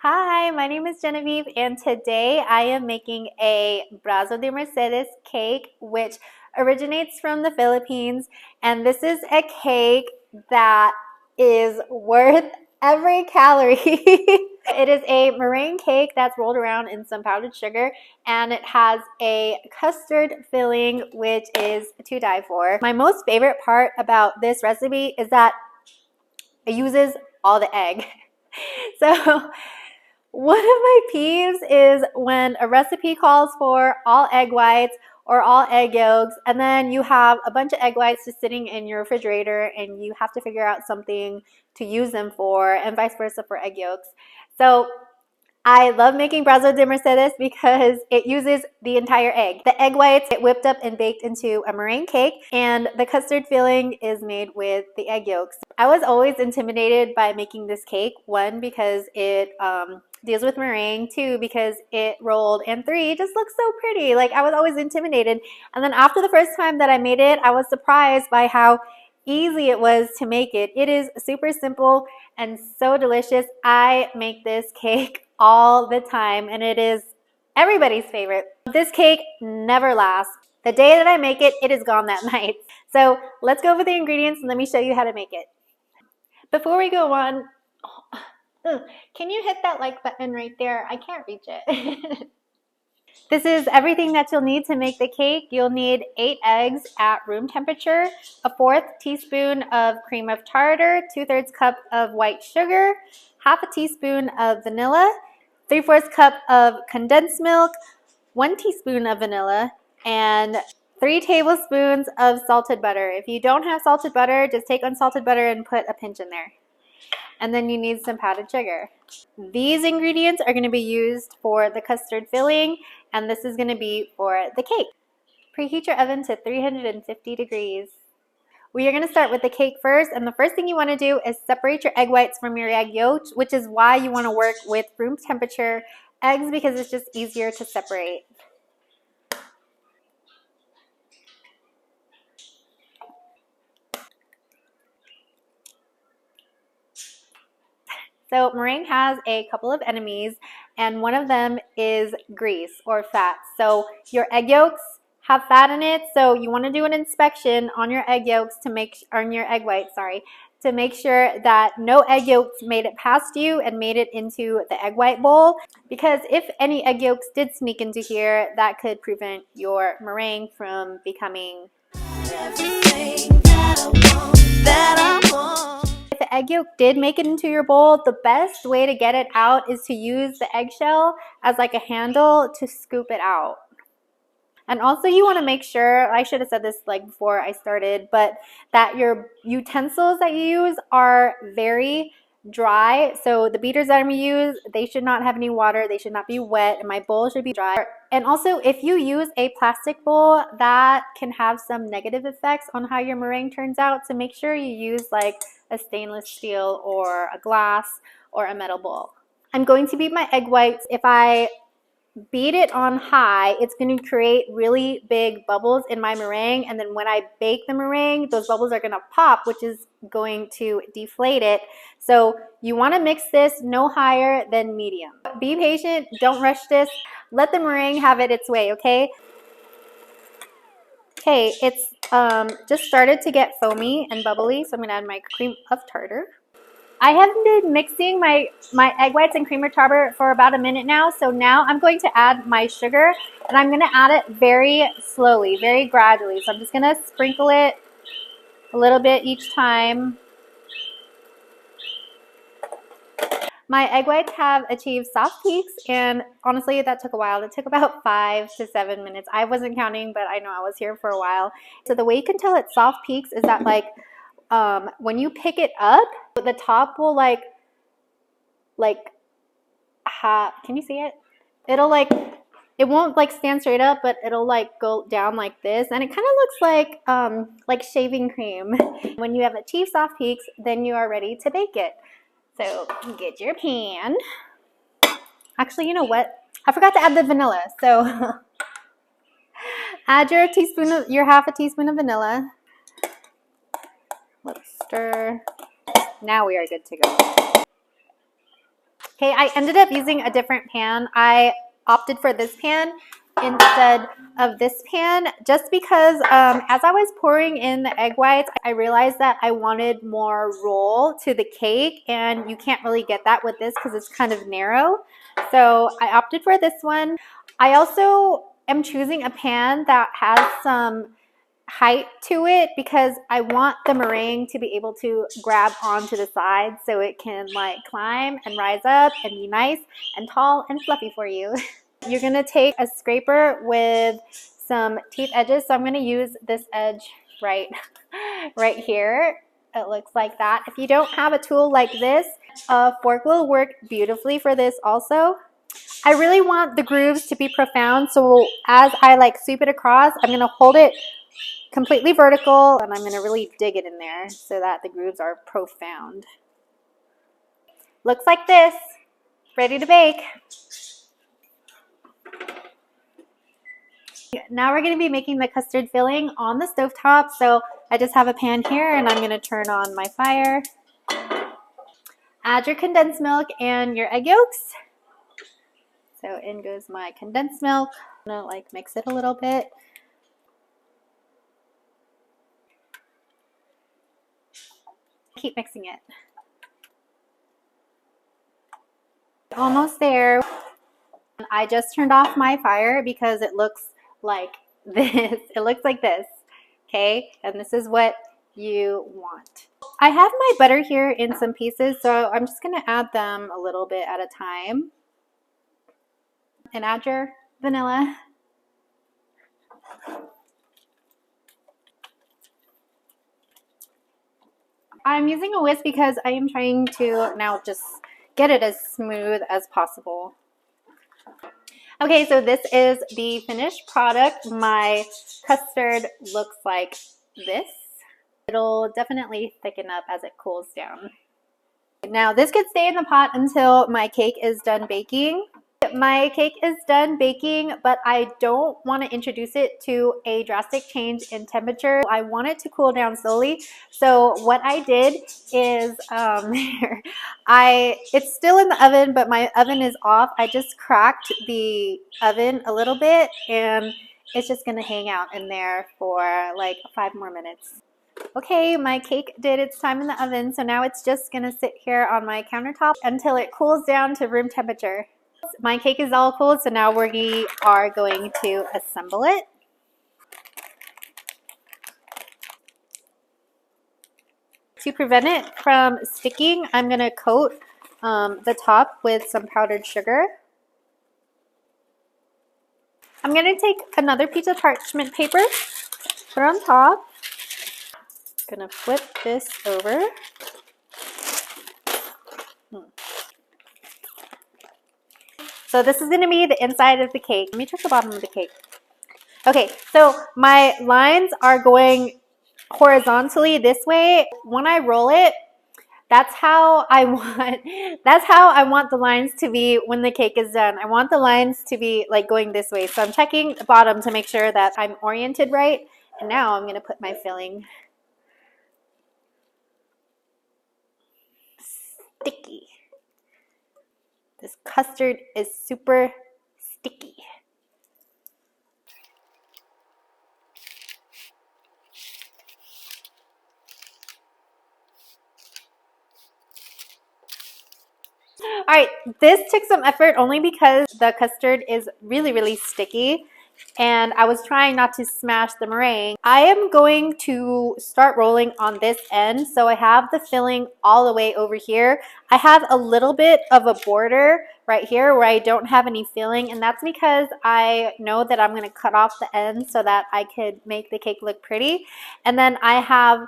Hi, my name is Genevieve, and today I am making a Brazo de Mercedes cake, which originates from the Philippines. And this is a cake that is worth every calorie. It is a meringue cake that's rolled around in some powdered sugar, and it has a custard filling, which is to die for. My most favorite part about this recipe is that it uses all the egg. So one of my peeves is when a recipe calls for all egg whites or all egg yolks, and then you have a bunch of egg whites just sitting in your refrigerator and you have to figure out something to use them for, and vice versa for egg yolks. So I love making Brazo de Mercedes because it uses the entire egg. The egg whites get whipped up and baked into a meringue cake, and the custard filling is made with the egg yolks. I was always intimidated by making this cake, one, because it deals with meringue, two, because it rolled, and three, it just looks so pretty. Like, I was always intimidated. And then after the first time that I made it, I was surprised by how easy it was to make it. It is super simple and so delicious. I make this cake all the time, and it is everybody's favorite. This cake never lasts. The day that I make it, it is gone that night. So let's go over the ingredients and let me show you how to make it. Before we go on, can you hit that like button right there? I can't reach it. This is everything that you'll need to make the cake. You'll need 8 eggs at room temperature, a 1/4 teaspoon of cream of tartar, 2/3 cup of white sugar, 1/2 teaspoon of vanilla, 3/4 cup of condensed milk, 1 teaspoon of vanilla, and 3 tablespoons of salted butter. If you don't have salted butter, just take unsalted butter and put a pinch in there. And then you need some powdered sugar. These ingredients are going to be used for the custard filling, and this is going to be for the cake. Preheat your oven to 350 degrees. We are going to start with the cake first, and the first thing you want to do is separate your egg whites from your egg yolks, which is why you want to work with room temperature eggs, because it's just easier to separate. So meringue has a couple of enemies, and one of them is grease or fat. So your egg yolks have fat in it, so you want to do an inspection on your egg yolks to make on your egg whites, to make sure that no egg yolks made it past you and made it into the egg white bowl, because if any egg yolks did sneak into here, that could prevent your meringue from becoming everything that I want. If the egg yolk did make it into your bowl, the best way to get it out is to use the eggshell as like a handle to scoop it out. And also you want to make sure, I should have said this like before I started, but that your utensils that you use are very dry. So the beaters that I'm going to use, they should not have any water, they should not be wet, and my bowl should be dry. And also, if you use a plastic bowl, that can have some negative effects on how your meringue turns out. So make sure you use like a stainless steel or a glass or a metal bowl. I'm going to beat my egg whites. If I beat it on high, it's going to create really big bubbles in my meringue, and then when I bake the meringue, those bubbles are going to pop, which is going to deflate it. So you want to mix this no higher than medium. Be patient, don't rush this. Let the meringue have it its way, okay? Okay, it's just started to get foamy and bubbly, so I'm going to add my cream of tartar. I have been mixing my egg whites and cream of tartar for about a minute now, so now I'm going to add my sugar, and I'm going to add it very slowly, very gradually. So I'm just going to sprinkle it a little bit each time. My egg whites have achieved soft peaks, and honestly, that took a while. It took about 5 to 7 minutes. I wasn't counting, but I know I was here for a while. So the way you can tell it's soft peaks is that like when you pick it up, the top will can you see it? It'll it won't like stand straight up, but it'll like go down like this, and it kind of looks like shaving cream. When you have achieved soft peaks, then you are ready to bake it. So get your pan. Actually, you know what? I forgot to add the vanilla. So add your 1/2 teaspoon of vanilla. Let's stir. Now we are good to go. Okay, I ended up using a different pan. I opted for this pan instead of this pan just because as I was pouring in the egg whites, I realized that I wanted more roll to the cake, and you can't really get that with this because it's kind of narrow. So I opted for this one. I also am choosing a pan that has some height to it because I want the meringue to be able to grab onto the sides so it can like climb and rise up and be nice and tall and fluffy for you. You're gonna take a scraper with some teeth edges. So I'm gonna use this edge right here. It looks like that. If you don't have a tool like this, a fork will work beautifully for this also. I really want the grooves to be profound, so as I like sweep it across, I'm gonna hold it completely vertical and I'm gonna really dig it in there so that the grooves are profound. Looks like this, ready to bake. Now we're gonna be making the custard filling on the stovetop. So I just have a pan here and I'm gonna turn on my fire. Add your condensed milk and your egg yolks. So in goes my condensed milk. I'm gonna like mix it a little bit. Keep mixing it. Almost there. I just turned off my fire because it looks like this. It looks like this, okay? And this is what you want. I have my butter here in some pieces, so I'm just gonna add them a little bit at a time. And add your vanilla. I'm using a whisk because I am trying to now just get it as smooth as possible. Okay, so this is the finished product. My custard looks like this. It'll definitely thicken up as it cools down. Now this could stay in the pot until my cake is done baking. My cake is done baking, but I don't want to introduce it to a drastic change in temperature. I want it to cool down slowly. So what I did is, it's still in the oven, but my oven is off. I just cracked the oven a little bit and it's just going to hang out in there for like 5 more minutes. Okay, my cake did its time in the oven, so now it's just going to sit here on my countertop until it cools down to room temperature. My cake is all cooled, so now we are going to assemble it. To prevent it from sticking, I'm going to coat the top with some powdered sugar. I'm going to take another piece of parchment paper, put it on top. I'm going to flip this over. So this is going to be the inside of the cake. Let me check the bottom of the cake. Okay, so my lines are going horizontally this way. When I roll it, that's how I want the lines to be when the cake is done. I want the lines to be like going this way. So I'm checking the bottom to make sure that I'm oriented right. And now I'm going to put my filling. Sticky. This custard is super sticky. All right, this took some effort only because the custard is really, really sticky and I was trying not to smash the meringue. I am going to start rolling on this end. So I have the filling all the way over here. I have a little bit of a border right here where I don't have any filling, and that's because I know that I'm gonna cut off the ends so that I could make the cake look pretty. And then I have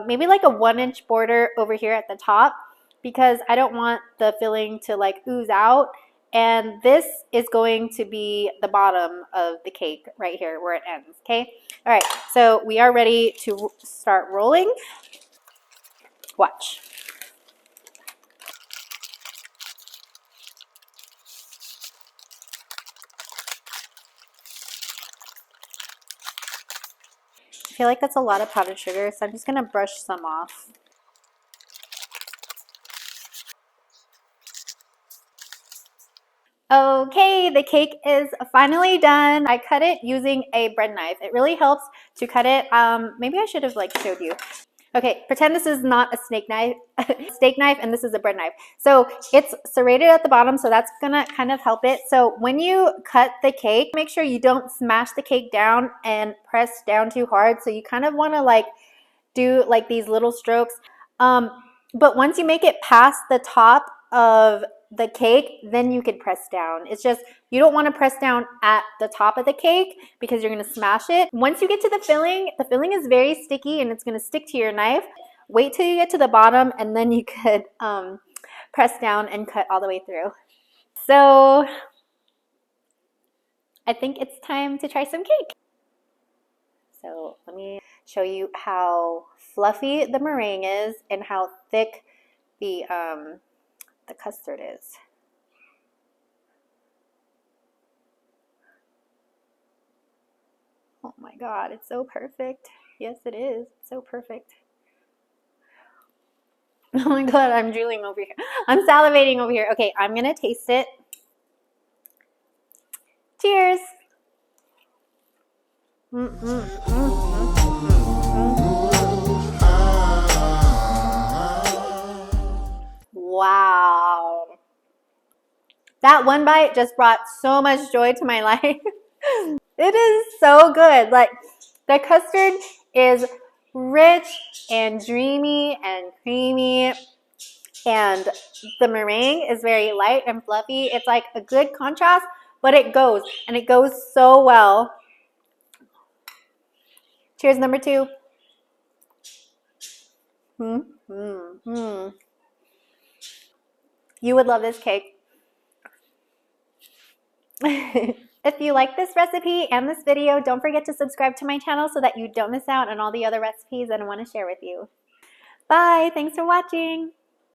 maybe like a 1-inch border over here at the top, because I don't want the filling to like ooze out. And this is going to be the bottom of the cake right here where it ends, okay? All right, so we are ready to start rolling. Watch. I feel like that's a lot of powdered sugar, so I'm just gonna brush some off. Okay, the cake is finally done. I cut it using a bread knife. It really helps to cut it. Maybe I should have like showed you. Okay, pretend this is not a steak knife, and this is a bread knife. So it's serrated at the bottom, so that's gonna kind of help it. So when you cut the cake, make sure you don't smash the cake down and press down too hard. So you kind of wanna like do like these little strokes. But once you make it past the top of the cake, then you can press down. It's just, you don't want to press down at the top of the cake because you're going to smash it. Once you get to the filling is very sticky and it's going to stick to your knife. Wait till you get to the bottom and then you could press down and cut all the way through. So I think it's time to try some cake. So let me show you how fluffy the meringue is and how thick the custard is. Oh my God, it's so perfect. Yes, it is. It's so perfect. Oh my God, I'm drooling over here. I'm salivating over here. Okay, I'm gonna taste it. Cheers. Wow. That one bite just brought so much joy to my life. It is so good. Like, the custard is rich and dreamy and creamy, and the meringue is very light and fluffy. It's like a good contrast, but it goes, and it goes so well. Cheers, number 2. You would love this cake. If you like this recipe and this video, don't forget to subscribe to my channel so that you don't miss out on all the other recipes that I want to share with you. Bye! Thanks for watching!